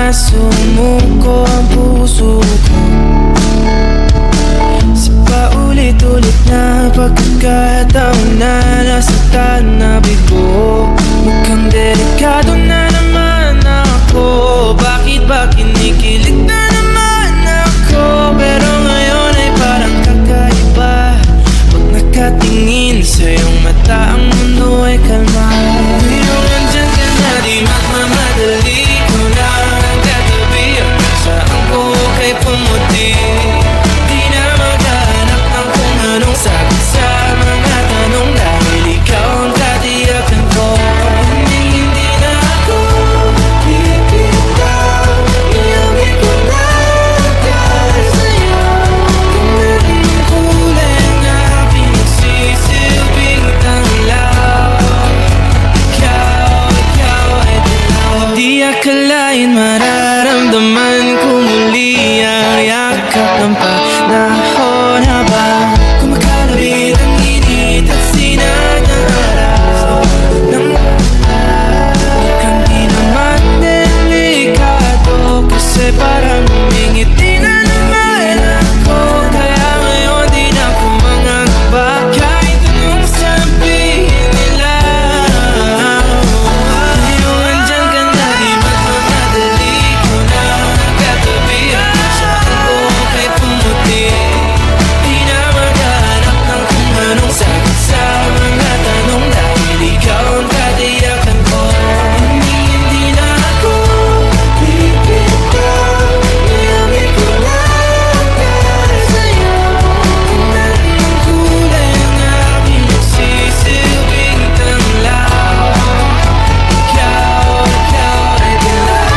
sumuko ang puso ko sa paulit-ulit na pagkakataon na nasaktan na bigo. Mukhang delikado na naman ako. Bakit ba kinikilig na naman ako? Pero ngayon ay parang kakaiba. Pag nakatingin sa iyong mata, ang mundo ay kalma. Ngayong nandyan ka na, di magmamadali ko na ang katabi. Saan ko kay pumuti? Di na maghanap ng kung anong sagot sa mga tanong, dahil ikaw ang katiyakan ko. Hindi na ako bibitaw. Iyamin ko na dahil sa'yo. Kung naging kulay ang aking nagsisilbing tanglaw. Ikaw ay dilaw. Di akalain mararamdaman ko muli ang yakap ng panahon habang kumakalapit ang init at sinag ng araw ng mukhang di naman delikado, kasi parang humingiti na naman ako. Kaya ngayon di na ako mangangamba kahit anong sabihin nila. Ngayong andyan ka na, di magmamadali ko na ang katabi. Saan ko kay pumuti? Di na maghanap ng kung anong sagot sa mga tanong, dahil ikaw ang katiyakan ko. Hindi na ako bibitaw. Iyamin ko na dahil sa'yo. Kung naging kulay ang aking nagsisilbing tanglaw. Ikaw ay dilaw.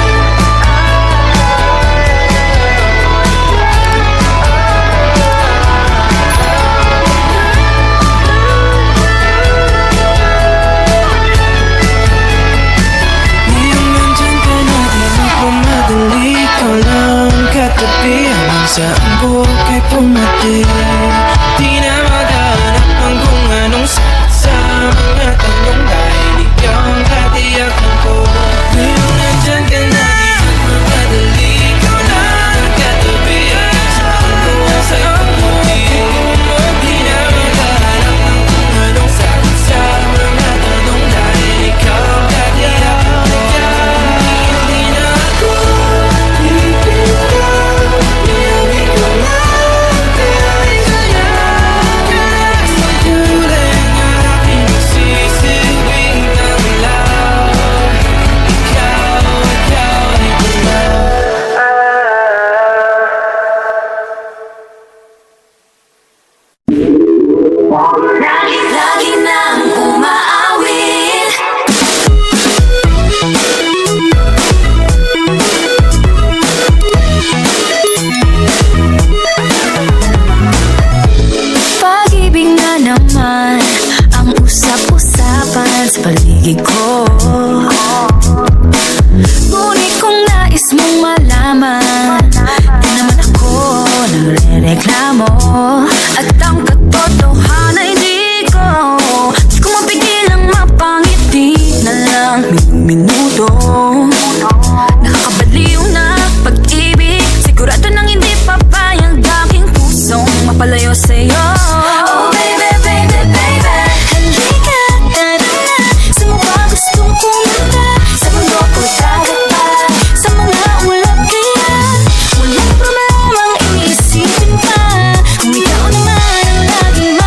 Ngayong nandyan ka na, di magmamadali ko lang katabi. Hanggang saan buhok ay pumati. Di na maghanap ng kung anong sagot sa mga tanong, dahil ikaw ang katiyakan ko. Ngayong nandyan ka na, di magmamadali ko lang katabi. Hanggang saan buhok ay pumati. Di na maghanap ng kung anong sagot sa mga tanong, dahil ikaw ang katiyakan ko. Hindi na ako bibitaw. Iyamin ko na dahil sa'yo. Ang kulay ng aking nagsisilbing tanglaw. Ikaw ay dilaw. Lagi nang umaawit. Pag-ibig na naman ang usap-usapan sa paligid ko. Ngunit kung nais mong malaman, di naman ako nagre-reklamo. At ang katotohanan ay di ko mapigilang mapangiti na lang minuto. Nakakabaliw na pag-ibig, sigurado nang hindi papayag aking pusong mapalayo sa'yo. Oh baby, baby, baby, halika, tara na sa mga gustong pumunta. Sa mundo ko dagat pa, sa mga ulap kaya walang problemang iisipin pa. Kung ikaw naman ang laging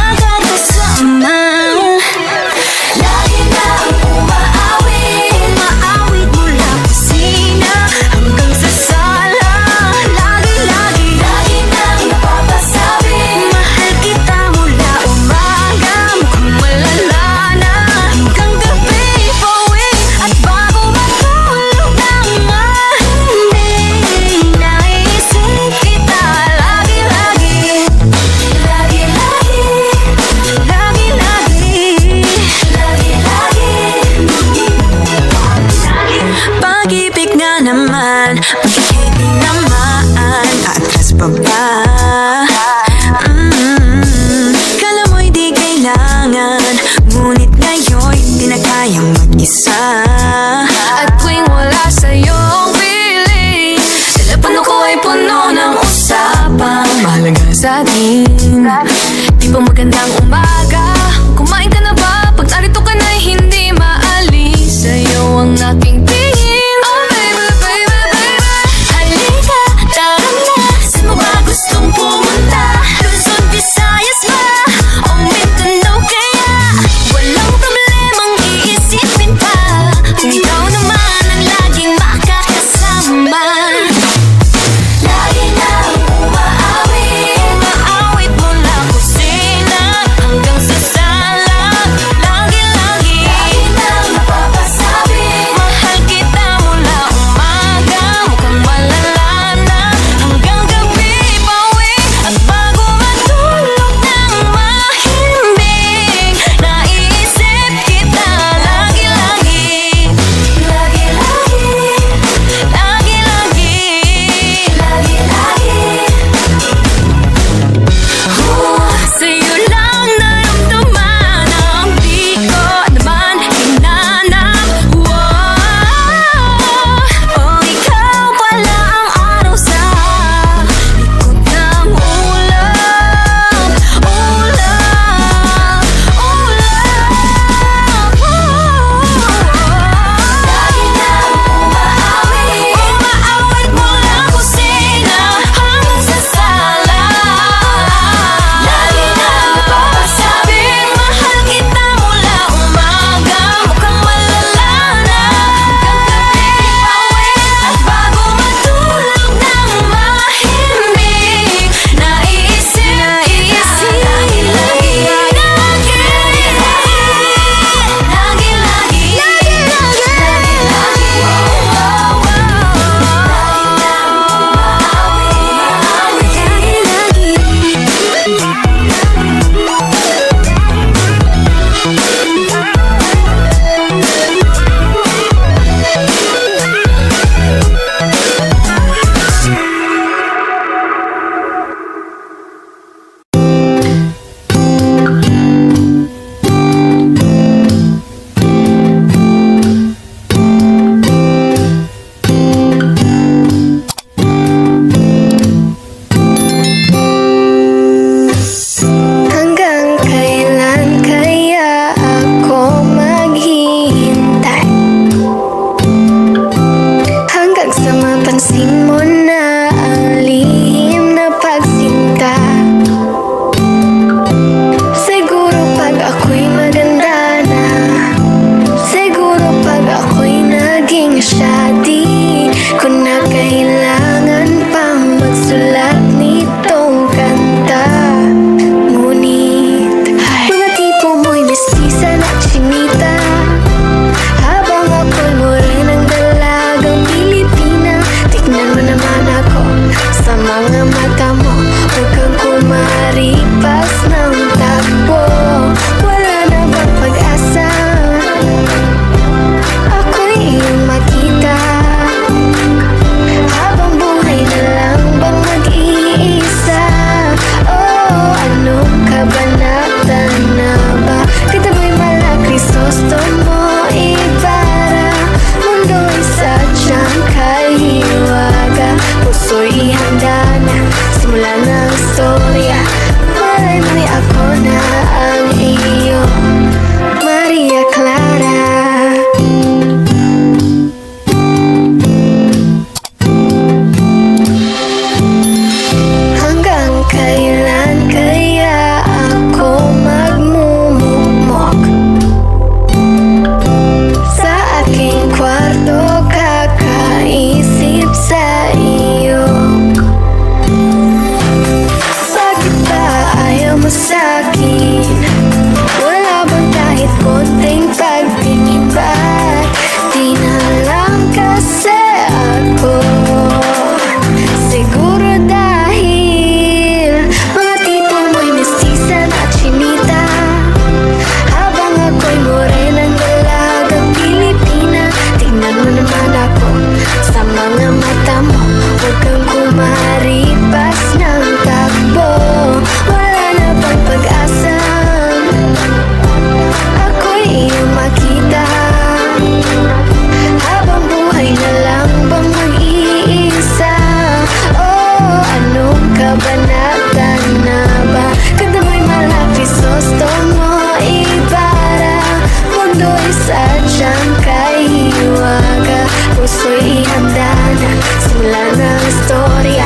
ako'y ihanda na. Simula ng istorya,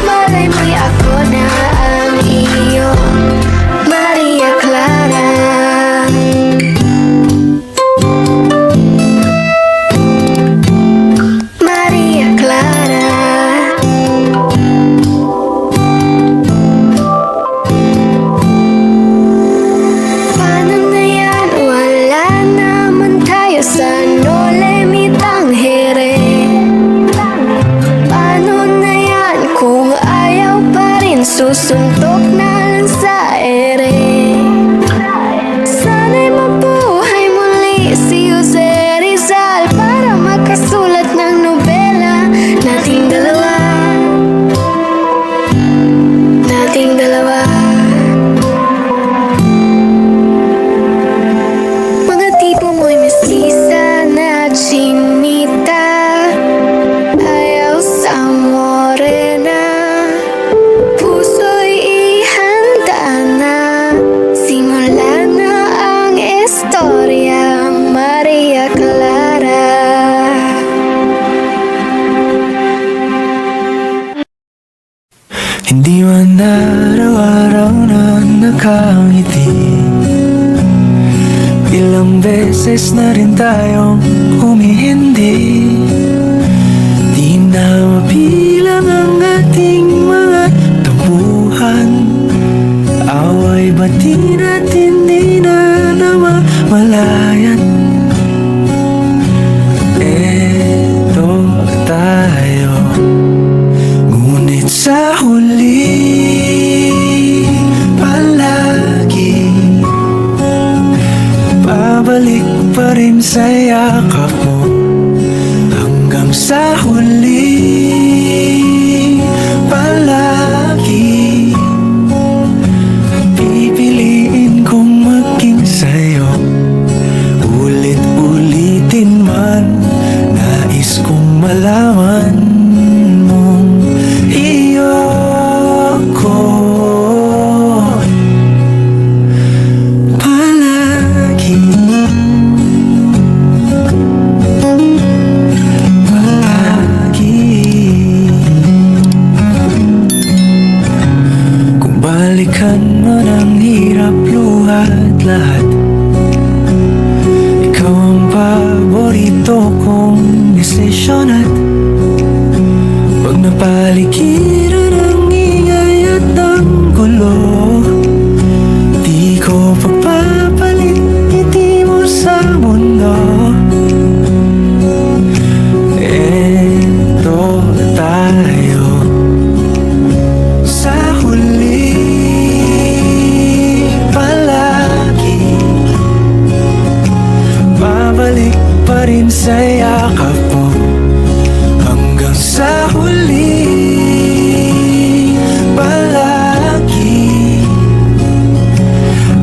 malay mo'y ako na ang iyong Maria Clara. Maria Clara. Paano na yan? Wala naman tayo sa Nolemitang here. Paano na yan? Kung ayaw pa rin, susuntok na lang sa ere. Sana'y mabuhay muli si Jose Rizal para makasulat ng nobela nating dalawa. Nating dalawa. Mga tipo mo'y mestiza na chinita, ayaw sa morena. Puso'y ihanda na, simula na ang istorya. Maria Clara. Hindi man araw-araw na nakangiti, ilang beses na rin tayong humihindi. Di na mabilang ang ating mga tampuhan, away bati natin di na namamalayan. Eto tayo, ngunit sa huli palagi babalik pa rin sa yakap mo. Hanggang sa huli palagi pipiliin kong maging sa'yo. Ulit-ulitin man, nais kong malaman mong iyo ko palagi. Palagi. Kung balikan man ang hirap, luhat lahat, ikaw ang paborito kong desisyon. At pag napaligiran ang ingay at ang gulo, di ko pagpapalit ngiti mo sa mundo. Eto tayo sa huli palagi, babalik pa rin sa yakap mo. Hanggang sa huli palagi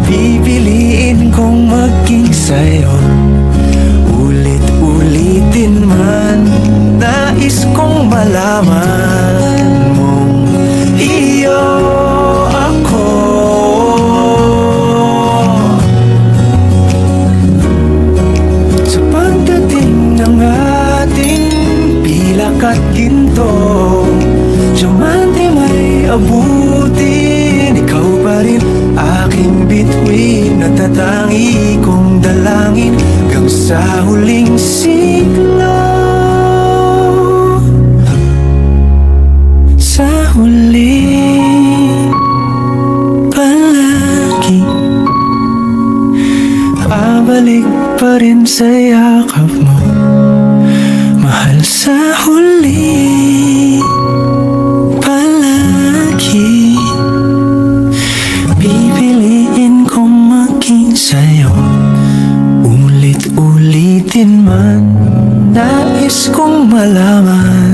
pipiliin kong maging sa'yo. Ulit-ulitin man, nais kong malaman mong iyo ako. Sa pagdating ng ating pilak at ginto, diamante may abutin, ikaw pa rin aking bituin. Natatangi kong dalangin hanggang sa huling siglo. Sa huli palagi babalik pa rin sa yakap mo. Mahal sa huli palagi pipiliin kong maging sa'yo. Ulit-ulitin man, nais kong malaman